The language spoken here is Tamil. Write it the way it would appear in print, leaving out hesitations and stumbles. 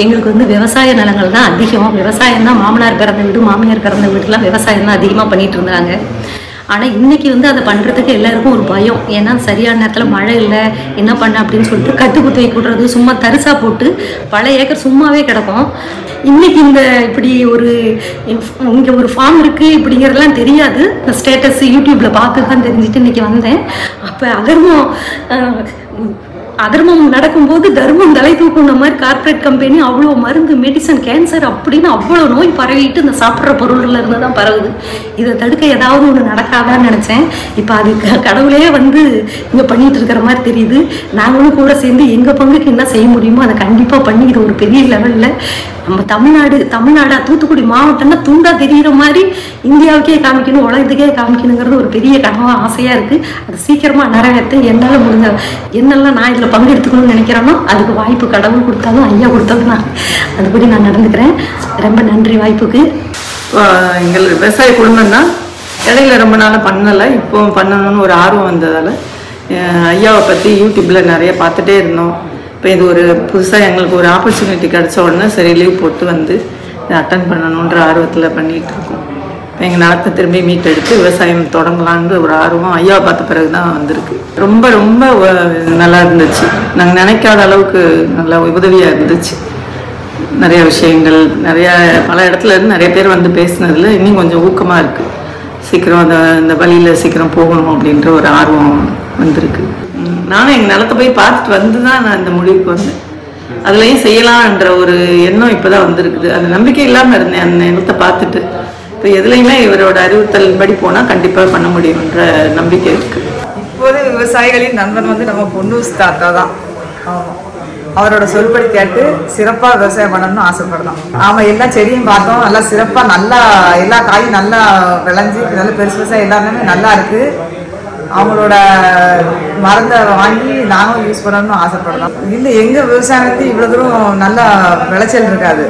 எங்களுக்கு வந்து விவசாய நிலங்கள் தான் அதிகம். விவசாயம் தான் மாமனார் பிறந்த வீடு மாமியார் பிறந்த வீடுலாம் விவசாயம் தான் அதிகமாக பண்ணிட்டு இருந்தாங்க. ஆனால் இன்றைக்கி வந்து அதை பண்ணுறதுக்கு எல்லாருக்கும் ஒரு பயம். ஏன்னா சரியான நேரத்தில் மழை இல்லை, என்ன பண்ண அப்படின்னு சொல்லிட்டு கட்டுக்குத்தையை கூட்டுறது, சும்மா தரிசாக போட்டு பல ஏக்கர் சும்மாவே கிடக்கும். இன்றைக்கி இந்த இப்படி ஒரு இங்கே ஒரு ஃபார்ம் இருக்குது இப்படிங்கிறதுலாம் தெரியாது. இந்த ஸ்டேட்டஸ் யூடியூப்பில் பார்த்து தான் தெரிஞ்சுட்டு இன்றைக்கி வந்தேன். அப்போ அதர்மம் நடக்கும்போது தர்மம் தலை தூக்குன மாதிரி கார்பரேட் கம்பெனி அவ்வளோ மருந்து மெடிசன் கேன்சர் அப்படின்னு அவ்வளோ நோய் பரவிட்டு இந்த சாப்பிட்ற பொருள்ல இருந்து தான் பரவுது. இதை தடுக்க ஏதாவது ஒன்று நடக்காதான்னு நினச்சேன். இப்போ அது கடவுளே வந்து இங்கே பண்ணிட்டு இருக்கிற மாதிரி தெரியுது. நாங்களும் கூட சேர்ந்து எங்கள் பங்குக்கு என்ன செய்ய முடியுமோ அதை கண்டிப்பாக பண்ணி இது ஒரு பெரிய லெவலில் நம்ம தமிழ்நாடா தூத்துக்குடி மாவட்டம்னா துண்டா தெரிகிற மாதிரி இந்தியாவுக்கே காமிக்கணும், உலகத்துக்கே காமிக்கணுங்கிறது ஒரு பெரிய கனவா ஆசையாக இருக்குது. அது சீக்கிரமாக நிறைவேற்ற என்னால் முடிஞ்ச என்னெல்லாம் நான் இதில் பங்கெடுத்துக்கணும்னு நினைக்கிறேனோ அதுக்கு வாய்ப்பு கடவுள் கொடுத்தாலும் ஐயா கொடுத்தாலும் நான் அதுபடி நான் நடந்துக்கிறேன். ரொம்ப நன்றி வாய்ப்புக்கு. எங்கள் விவசாய குடும்பம் தான். இடையில ரொம்ப நாளாக பண்ணலை, இப்போ பண்ணணும்னு ஒரு ஆர்வம் வந்ததால் ஐயாவை பற்றி யூடியூப்பில் நிறைய பார்த்துட்டே இருந்தோம். இப்போ இது ஒரு புதுசாக எங்களுக்கு ஒரு ஆப்பர்ச்சுனிட்டி கிடச்ச உடனே சரி லீவ் போட்டு வந்து அட்டன் பண்ணணுன்ற ஆர்வத்தில் பண்ணிகிட்டு இருக்கோம். இப்போ எங்கள் நிலத்தை திரும்பி மீட்டெடுத்து விவசாயம் தொடங்கலான்னு ஒரு ஆர்வம் ஐயாவை பார்த்த பிறகு தான் வந்திருக்கு. ரொம்ப ரொம்ப நல்லா இருந்துச்சு. நாங்கள் நினைக்காத அளவுக்கு நல்லா உதவியாக இருந்துச்சு. நிறைய விஷயங்கள் பல இடத்துல இருந்து நிறைய பேர் வந்து பேசினதில் இன்னும் கொஞ்சம் ஊக்கமாக இருக்குது. சீக்கிரம் அந்த வழியில் சீக்கிரம் போகணும் அப்படின்ற ஒரு ஆர்வம் வந்திருக்கு. நானும் எங்கள் நிலத்தை போய் பார்த்துட்டு வந்து தான் நான் இந்த முடிவுக்கு வந்தேன். அதுலேயும் செய்யலான்ற ஒரு எண்ணம் இப்போ தான் வந்திருக்குது. அந்த நம்பிக்கை இல்லாமல் இருந்தேன் அந்த நிலத்தை பார்த்துட்டு. இப்போ எதுலையுமே இவரோட அறிவுறுத்தல் படி போனால் கண்டிப்பாக பண்ண முடியுன்ற நம்பிக்கை இருக்குது. இப்போது விவசாயிகளின் நண்பன் வந்து நம்ம பொன்னூஸ் தாத்தா தான். ஆமாம், அவரோட சொல்படி கேட்டு சிறப்பாக விவசாயம் பண்ணணும்னு ஆசைப்படலாம். ஆமாம், எல்லா செடியும் பார்த்தோம், நல்லா சிறப்பாக நல்லா எல்லா காயும் நல்லா விளைஞ்சி நல்லா பெருசு பெருசாக எல்லாமே நல்லா இருக்குது. அவங்களோட மருந்தை வாங்கி நாங்களும் யூஸ் பண்ணணும்னு ஆசைப்படலாம். இல்லை எங்கள் விவசாயத்துக்கு இவ்வளோ தூரம் நல்லா விளைச்சல் இருக்காது.